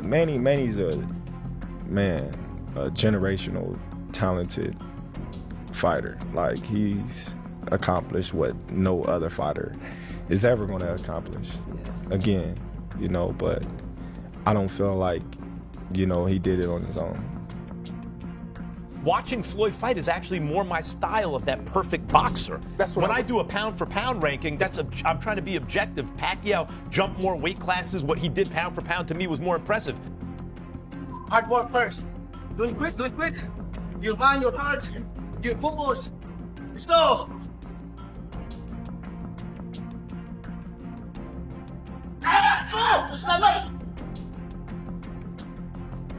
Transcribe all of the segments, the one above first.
Manny's a generational, talented fighter. Like, he's accomplished what no other fighter is ever going to accomplish. Again, but I don't feel like, he did it on his own. Watching Floyd fight is actually more my style of that perfect boxer. That's when I do a pound-for-pound ranking, I'm trying to be objective. Pacquiao jumped more weight classes. What he did pound for pound to me was more impressive. Hard work first. Do it quick. You mind your heart. You focus. Let's go.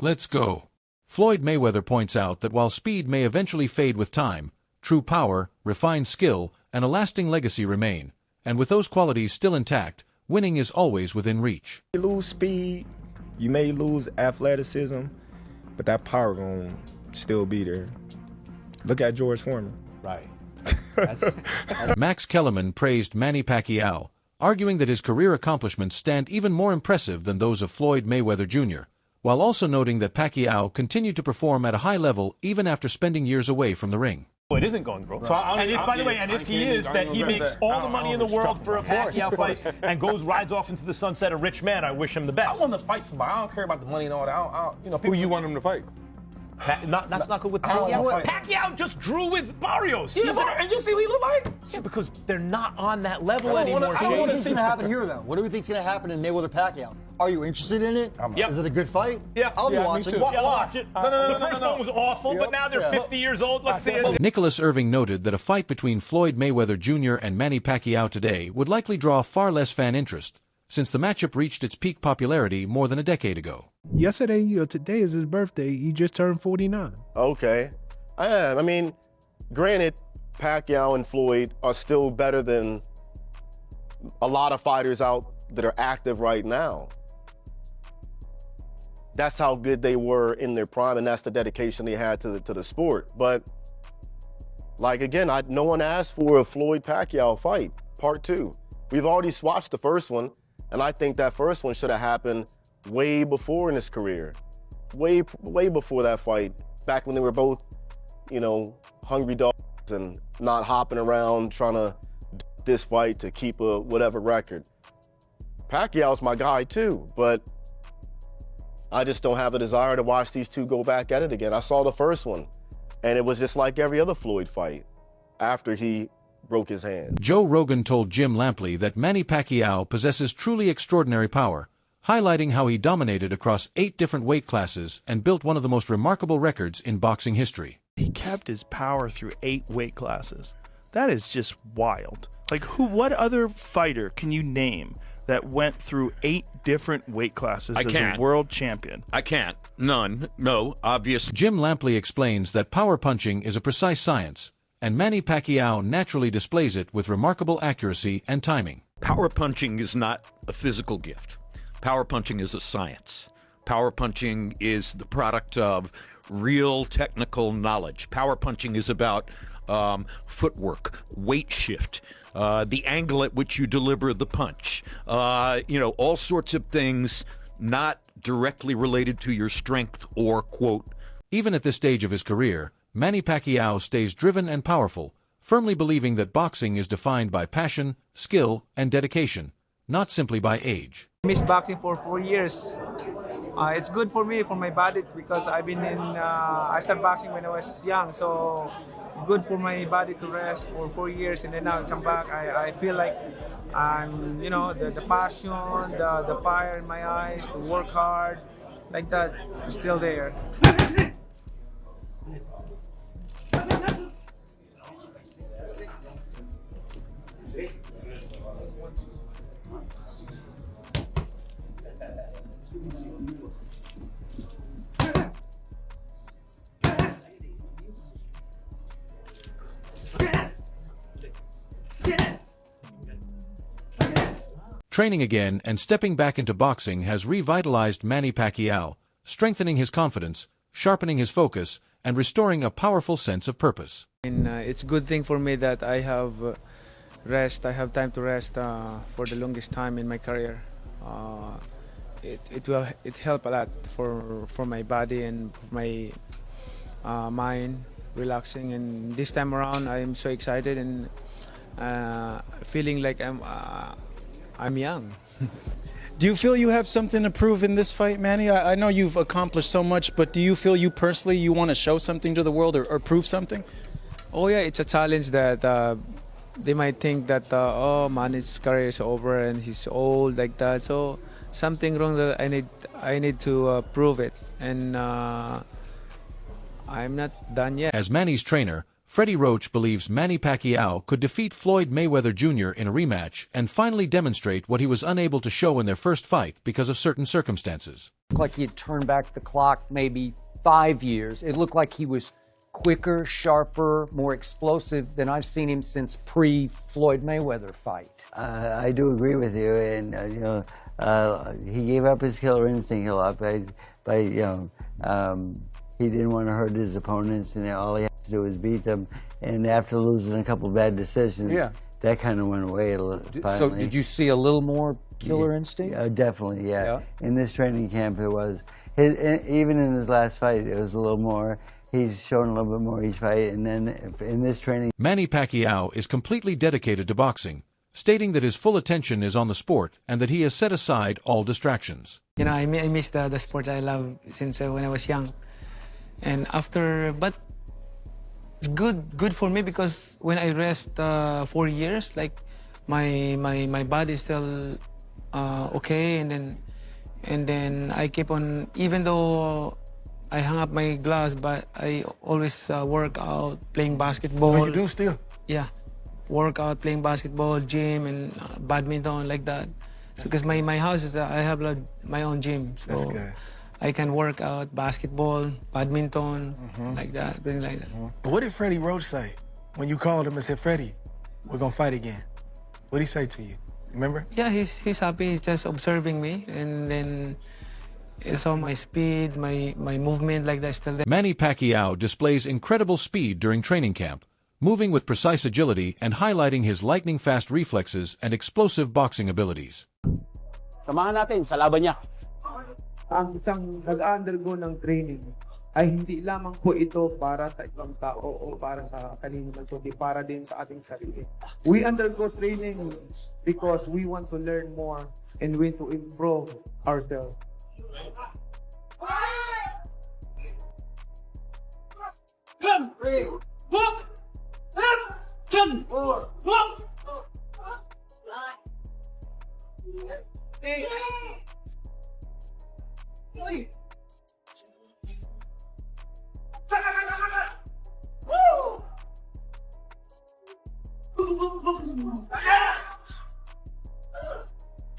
Let's go. Floyd Mayweather points out that while speed may eventually fade with time, true power, refined skill, and a lasting legacy remain. And with those qualities still intact, winning is always within reach. You lose speed, you may lose athleticism, but that power gonna still be there. Look at George Foreman. Right. Max Kellerman praised Manny Pacquiao, arguing that his career accomplishments stand even more impressive than those of Floyd Mayweather Jr., while also noting that Pacquiao continued to perform at a high level even after spending years away from the ring. It isn't going broke. So if he makes all the money in the world for a Pacquiao fight and rides off into the sunset a rich man, I wish him the best. I want to fight somebody. I don't care about the money and all that. Who you want him to fight? That's not good with Pacquiao. Pacquiao just drew with Barrios. And you see what he look like? Yeah, because they're not on that level anymore. So what do you think's going to happen here, though? What do we think's going to happen in Mayweather-Pacquiao? Are you interested in it? Yep. Is it a good fight? Yeah. I'll be watching. Watch it. The first one was awful, but now they're 50 years old. Let's see it. Nicholas Irving noted that a fight between Floyd Mayweather Jr. and Manny Pacquiao today would likely draw far less fan interest, since the matchup reached its peak popularity more than a decade ago. Yesterday, today is his birthday. He just turned 49. Okay. I mean, granted, Pacquiao and Floyd are still better than a lot of fighters out that are active right now. That's how good they were in their prime, and that's the dedication they had to the sport. But, like, again, no one asked for a Floyd-Pacquiao fight, part 2. We've already watched the first one, and I think that first one should have happened way before in his career. Way before that fight, back when they were both, hungry dogs and not hopping around trying to this fight to keep a whatever record. Pacquiao's my guy too, but I just don't have the desire to watch these two go back at it again. I saw the first one, and it was just like every other Floyd fight after he broke his hand. Joe Rogan told Jim Lampley that Manny Pacquiao possesses truly extraordinary power, highlighting how he dominated across 8 different weight classes and built one of the most remarkable records in boxing history. He kept his power through 8 weight classes. That is just wild. Like, what other fighter can you name that went through 8 different weight classes as a world champion? I can't. None. No, obvious. Jim Lampley explains that power punching is a precise science, and Manny Pacquiao naturally displays it with remarkable accuracy and timing. Power punching is not a physical gift. Power punching is a science. Power punching is the product of real technical knowledge. Power punching is about footwork, weight shift, the angle at which you deliver the punch, all sorts of things not directly related to your strength or quote. Even at this stage of his career, Manny Pacquiao stays driven and powerful, firmly believing that boxing is defined by passion, skill, and dedication, not simply by age. I missed boxing for 4 years. It's good for me, for my body, because I've been I started boxing when I was young, so good for my body to rest for 4 years, and then now I come back. I feel like I'm, the passion, the fire in my eyes, to work hard, like that, is still there. Training again and stepping back into boxing has revitalized Manny Pacquiao, strengthening his confidence, sharpening his focus, and restoring a powerful sense of purpose. And it's a good thing for me that I have rest. I have time to rest for the longest time in my career. it help a lot for my body and my mind relaxing. And this time around, I am so excited and feeling like I'm young. Do you feel you have something to prove in this fight, Manny? I know you've accomplished so much, but do you feel you personally you want to show something to the world or prove something? Oh yeah, it's a challenge that they might think that oh, Manny's career is over and he's old like that. So something wrong that I need to prove it, and I'm not done yet. As Manny's trainer, Freddie Roach believes Manny Pacquiao could defeat Floyd Mayweather Jr. in a rematch and finally demonstrate what he was unable to show in their first fight because of certain circumstances. It looked like he had turned back the clock maybe 5 years. It looked like he was quicker, sharper, more explosive than I've seen him since pre-Floyd Mayweather fight. I do agree with you, and he gave up his killer instinct a lot by he didn't want to hurt his opponents, and all he had to do was beat them. And after losing a couple bad decisions, that kind of went away a little. So did you see a little more killer instinct? Definitely, yeah. In this training camp, it was. Even in his last fight, it was a little more. He's shown a little bit more each fight, and then in this training... Manny Pacquiao is completely dedicated to boxing, stating that his full attention is on the sport and that he has set aside all distractions. You know, I miss the sport I love since when I was young. And after, but it's good for me because when I rest 4 years, like my body is still okay, and then I keep on, even though I hung up my gloves, but I always work out, playing basketball. Oh, you do still? Yeah, work out, playing basketball, gym, and badminton, like that. So because my house is, I have my own gym. So that's good. I can work out basketball, badminton, like that, things like that. But what did Freddie Roach say when you called him and said, Freddie, we're gonna fight again? What did he say to you? Remember? Yeah, he's happy. He's just observing me, and then he saw my speed, my movement, like that. Still there. Manny Pacquiao displays incredible speed during training camp, moving with precise agility and highlighting his lightning-fast reflexes and explosive boxing abilities. Samahan natin sa laban niya. Ang isang nag-undergo ng training ay hindi lamang po ito para sa ibang tao o para sa kanino man, kundi para din sa ating sarili. We undergo training because we want to learn more and we want to improve ourselves.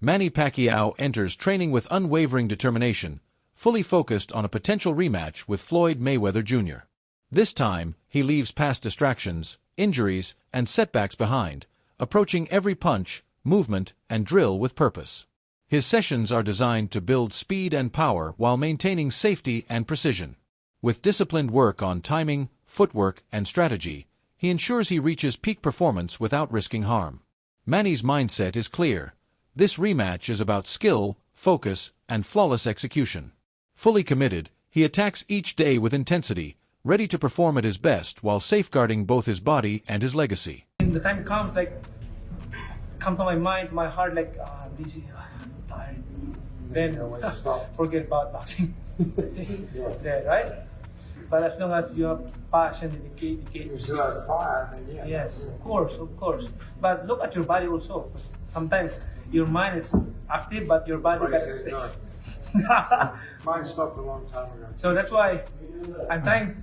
Manny Pacquiao enters training with unwavering determination, fully focused on a potential rematch with Floyd Mayweather Jr. This time, he leaves past distractions, injuries, and setbacks behind, approaching every punch, movement, and drill with purpose. His sessions are designed to build speed and power while maintaining safety and precision. With disciplined work on timing, footwork, and strategy, he ensures he reaches peak performance without risking harm. Manny's mindset is clear. This rematch is about skill, focus, and flawless execution. Fully committed, he attacks each day with intensity, ready to perform at his best while safeguarding both his body and his legacy. When the time comes, come to my mind, my heart, I'm busy, I'm tired. Then forget about boxing. Yeah, right? But as long as you have passion, dedication. You still have fire. Yes, of course. But look at your body also. Sometimes your mind is active, but your body got Mine stopped a long time ago. So that's why I'm trying.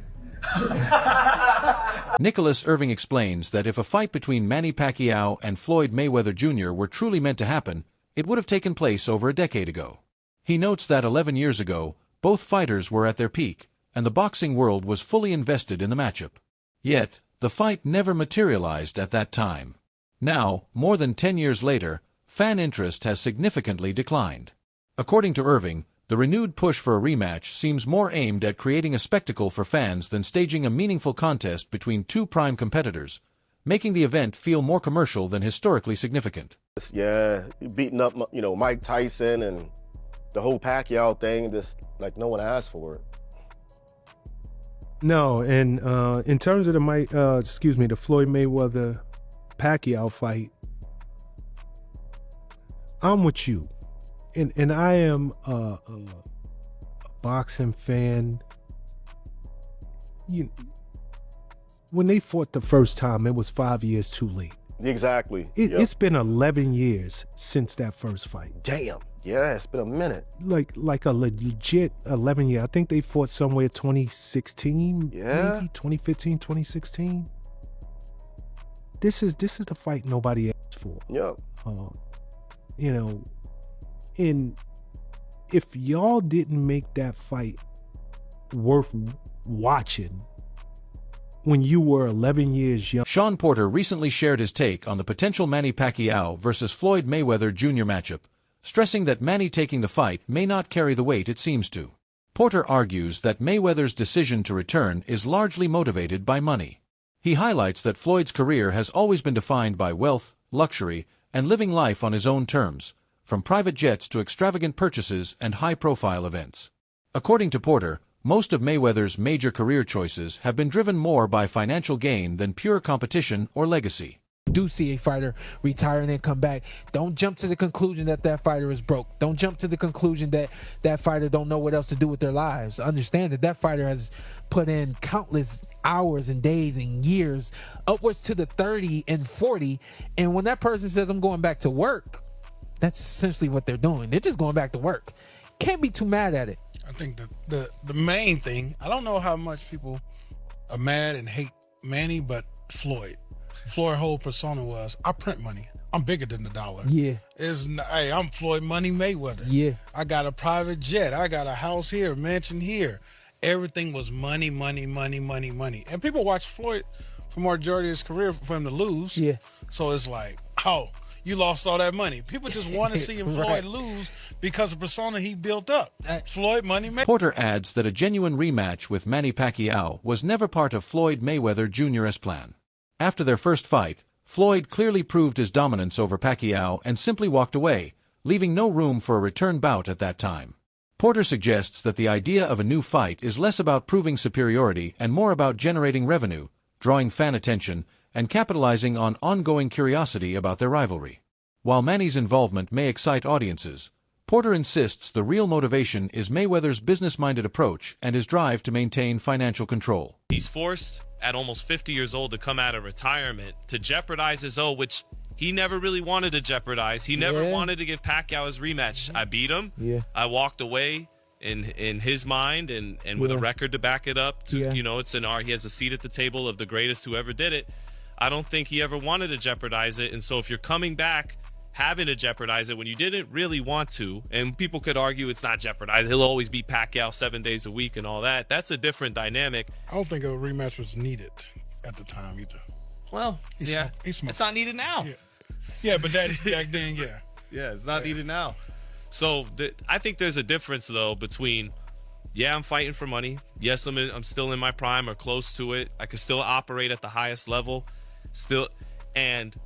Nicholas Irving explains that if a fight between Manny Pacquiao and Floyd Mayweather Jr. were truly meant to happen, it would have taken place over a decade ago. He notes that 11 years ago, both fighters were at their peak, and the boxing world was fully invested in the matchup. Yet, the fight never materialized at that time. Now, more than 10 years later, fan interest has significantly declined. According to Irving, the renewed push for a rematch seems more aimed at creating a spectacle for fans than staging a meaningful contest between two prime competitors, making the event feel more commercial than historically significant. Yeah, beating up, Mike Tyson and the whole Pacquiao thing, just like no one asked for it. No, and in terms of the Floyd Mayweather Pacquiao fight, I'm with you, and I am a boxing fan. When they fought the first time, it was 5 years too late. Exactly. It's been 11 years since that first fight. Damn. Yeah, it's been a minute. Like a legit 11 year. I think they fought somewhere 2016, yeah, maybe 2015, 2016. This is the fight nobody asked for. Yep. And if y'all didn't make that fight worth watching when you were 11 years young. Sean Porter recently shared his take on the potential Manny Pacquiao versus Floyd Mayweather Jr. matchup, stressing that Manny taking the fight may not carry the weight it seems to. Porter argues that Mayweather's decision to return is largely motivated by money. He highlights that Floyd's career has always been defined by wealth, luxury, and living life on his own terms, from private jets to extravagant purchases and high-profile events. According to Porter, most of Mayweather's major career choices have been driven more by financial gain than pure competition or legacy. Do see a fighter retire and then come back, don't jump to the conclusion that that fighter is broke. Don't jump to the conclusion that that fighter don't know what else to do with their lives. Understand that that fighter has put in countless hours and days and years, upwards to the 30 and 40. And when that person says, I'm going back to work, that's essentially what they're doing. They're just going back to work. Can't be too mad at it. I think the main thing, I don't know how much people are mad and hate Manny, but Floyd's whole persona was, I print money. I'm bigger than the dollar. Yeah. Hey, I'm Floyd Money Mayweather. Yeah. I got a private jet. I got a house here, a mansion here. Everything was money, money, money, money, money. And people watch Floyd for majority of his career for him to lose. Yeah. So it's like, oh, you lost all that money. People just want to see him Right. Floyd lose because of the persona he built up. Floyd Money Mayweather. Porter adds that a genuine rematch with Manny Pacquiao was never part of Floyd Mayweather Jr.'s plan. After their first fight, Floyd clearly proved his dominance over Pacquiao and simply walked away, leaving no room for a return bout at that time. Porter suggests that the idea of a new fight is less about proving superiority and more about generating revenue, drawing fan attention, and capitalizing on ongoing curiosity about their rivalry. While Manny's involvement may excite audiences, Porter insists the real motivation is Mayweather's business-minded approach and his drive to maintain financial control. He's forced, at almost 50 years old, to come out of retirement to jeopardize his own, which he never really wanted to jeopardize. He never wanted to give Pacquiao his rematch. I beat him. Yeah. I walked away in his mind and with a record to back it up. He has a seat at the table of the greatest who ever did it. I don't think he ever wanted to jeopardize it. And so if you're coming back having to jeopardize it when you didn't really want to, and people could argue it's not jeopardized, he'll always beat Pacquiao 7 days a week and all that, that's a different dynamic. I don't think a rematch was needed at the time either. Well, it's not needed now. Yeah, but that back then, yeah. Yeah, it's not needed now. So I think there's a difference, though, between, I'm fighting for money. Yes, I'm still in my prime or close to it. I can still operate at the highest level. And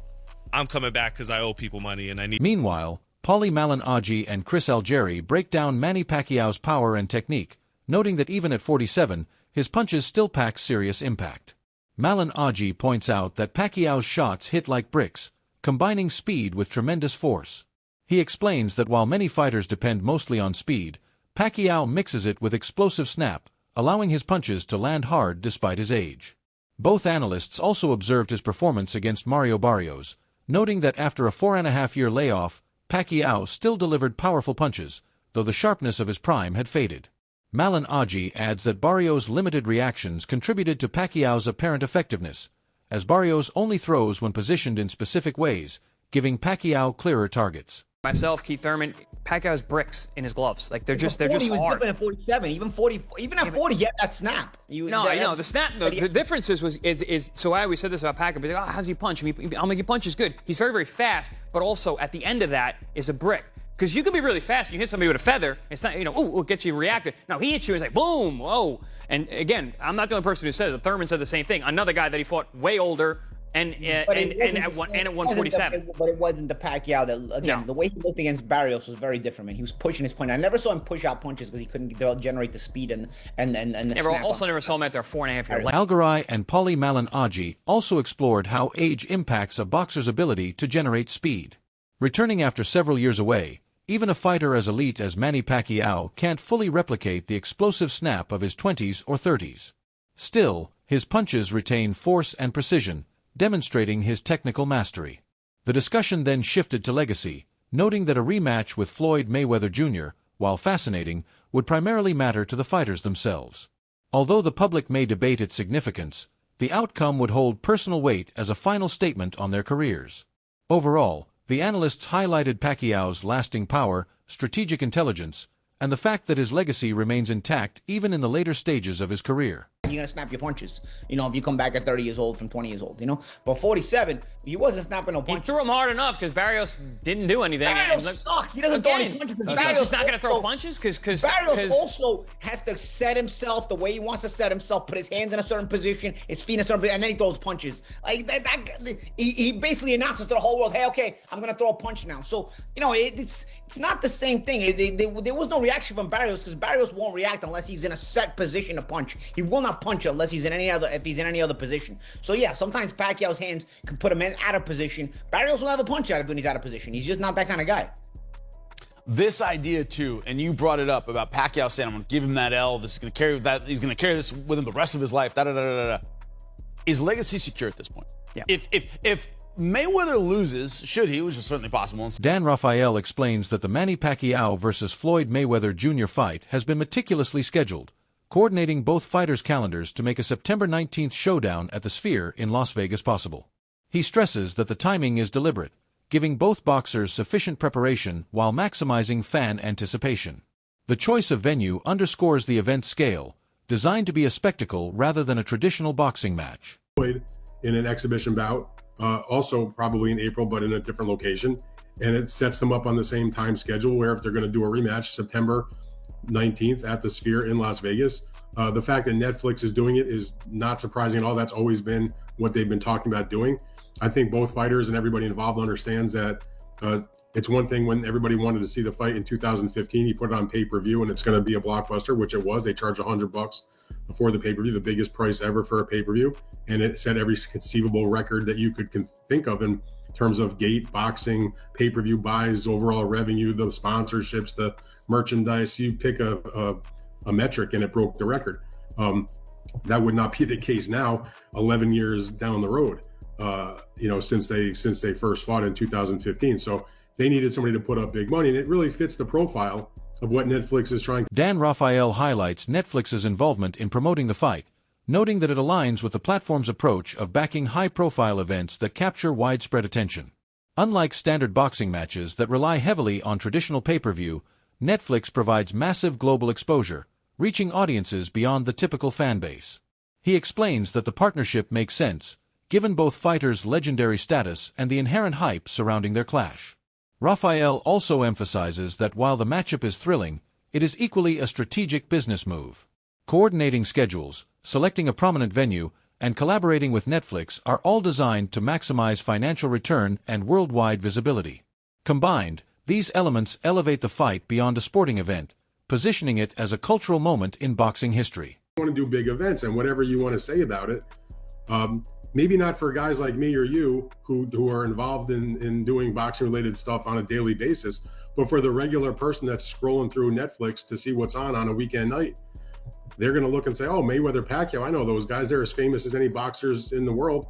I'm coming back because I owe people money and I need. Meanwhile, Paulie Malignaggi and Chris Algieri break down Manny Pacquiao's power and technique, noting that even at 47, his punches still pack serious impact. Malignaggi points out that Pacquiao's shots hit like bricks, combining speed with tremendous force. He explains that while many fighters depend mostly on speed, Pacquiao mixes it with explosive snap, allowing his punches to land hard despite his age. Both analysts also observed his performance against Mario Barrios, noting that after a 4.5-year layoff, Pacquiao still delivered powerful punches, though the sharpness of his prime had faded. Malignaggi adds that Barrios' limited reactions contributed to Pacquiao's apparent effectiveness, as Barrios only throws when positioned in specific ways, giving Pacquiao clearer targets. Myself, Keith Thurman, Pacquiao has bricks in his gloves. Like they're just hard. He was different at 47, even at 40, he had that snap. I know the snap. The difference is so I always said this about Pacquiao. But how's he punch? I'll make you punch is good. He's very, very fast, but also at the end of that is a brick. Because you can be really fast, you hit somebody with a feather. It's not, it'll get you reacted. No, he hits you. It's like boom, whoa. And again, I'm not the only person who says it. Thurman said the same thing. Another guy that he fought way older, and at 147. But it wasn't the Pacquiao that, again, the way he looked against Barrios was very different, man. He was pushing his punch. I never saw him push out punches because he couldn't generate the speed and the snap. Also never saw him at their 4.5-year limit. Algaray and Paulie Malignaggi also explored how age impacts a boxer's ability to generate speed. Returning after several years away, even a fighter as elite as Manny Pacquiao can't fully replicate the explosive snap of his 20s or 30s. Still, his punches retain force and precision, demonstrating his technical mastery. The discussion then shifted to legacy, noting that a rematch with Floyd Mayweather Jr., while fascinating, would primarily matter to the fighters themselves. Although the public may debate its significance, the outcome would hold personal weight as a final statement on their careers. Overall, the analysts highlighted Pacquiao's lasting power, strategic intelligence, and the fact that his legacy remains intact even in the later stages of his career. You're going to snap your punches, if you come back at 30 years old from 20 years old, But 47, he wasn't snapping no punches. He threw him hard enough because Barrios didn't do anything. Barrios sucks. He doesn't throw any punches. Barrios is not going to throw punches because Barrios also has to set himself the way he wants to set himself, put his hands in a certain position, his feet in a certain position, and then he throws punches. Like he basically announces to the whole world, hey, okay, I'm going to throw a punch now. So, it's not the same thing. There was no reaction from Barrios because Barrios won't react unless he's in a set position to punch. He will not punch unless he's in any other position. So yeah, sometimes Pacquiao's hands can put him out of position. Barrios will have a punch out of when he's out of position. He's just not that kind of guy. This idea too, and you brought it up about Pacquiao saying, "I'm going to give him that L. This is going to carry that. He's going to carry this with him the rest of his life." Is legacy secure at this point? Yeah. If Mayweather loses, should he, which is certainly possible. Dan Rafael explains that the Manny Pacquiao versus Floyd Mayweather Jr. fight has been meticulously scheduled, coordinating both fighters' calendars to make a September 19th showdown at the Sphere in Las Vegas possible. He stresses that the timing is deliberate, giving both boxers sufficient preparation while maximizing fan anticipation. The choice of venue underscores the event's scale, designed to be a spectacle rather than a traditional boxing match. In an exhibition bout, also probably in April, but in a different location, and it sets them up on the same time schedule where if they're going to do a rematch, September 19th at the Sphere in Las Vegas. The fact that Netflix is doing it is not surprising at all. That's always been what they've been talking about doing. I think both fighters and everybody involved understands that it's one thing when everybody wanted to see the fight in 2015, he put it on pay-per-view and it's going to be a blockbuster, which it was. They charged $100 for the pay-per-view, the biggest price ever for a pay-per-view. And it set every conceivable record that you could think of in terms of gate, boxing, pay-per-view buys, overall revenue, the sponsorships, the merchandise. You pick a metric and it broke the record. That would not be the case now, 11 years down the road, since they first fought in 2015. So they needed somebody to put up big money, and it really fits the profile of what Netflix is trying. Dan Rafael highlights Netflix's involvement in promoting the fight, noting that it aligns with the platform's approach of backing high-profile events that capture widespread attention. Unlike standard boxing matches that rely heavily on traditional pay-per-view, Netflix provides massive global exposure, reaching audiences beyond the typical fan base. He explains that the partnership makes sense, given both fighters' legendary status and the inherent hype surrounding their clash. Rafael also emphasizes that while the matchup is thrilling, it is equally a strategic business move. Coordinating schedules, selecting a prominent venue, and collaborating with Netflix are all designed to maximize financial return and worldwide visibility. Combined, these elements elevate the fight beyond a sporting event, positioning it as a cultural moment in boxing history. You want to do big events, and whatever you want to say about it, maybe not for guys like me or you who are involved in doing boxing-related stuff on a daily basis, but for the regular person that's scrolling through Netflix to see what's on a weekend night. They're going to look and say, oh, Mayweather, Pacquiao, I know those guys. They're as famous as any boxers in the world.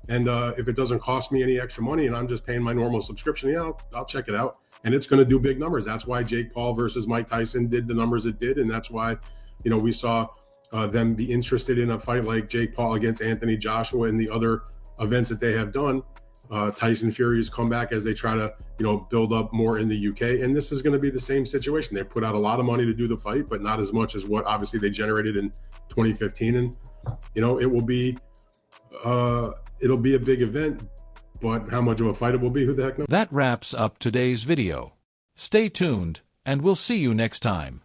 And if it doesn't cost me any extra money and I'm just paying my normal subscription, yeah, I'll check it out. And it's going to do big numbers. That's why Jake Paul versus Mike Tyson did the numbers it did. And that's why, we saw them be interested in a fight like Jake Paul against Anthony Joshua and the other events that they have done. Tyson Fury's come back as they try to, build up more in the UK. And this is going to be the same situation. They put out a lot of money to do the fight, but not as much as what obviously they generated in 2015. And, it will be, it'll be a big event, but how much of a fight it will be, who the heck knows? That wraps up today's video. Stay tuned, and we'll see you next time.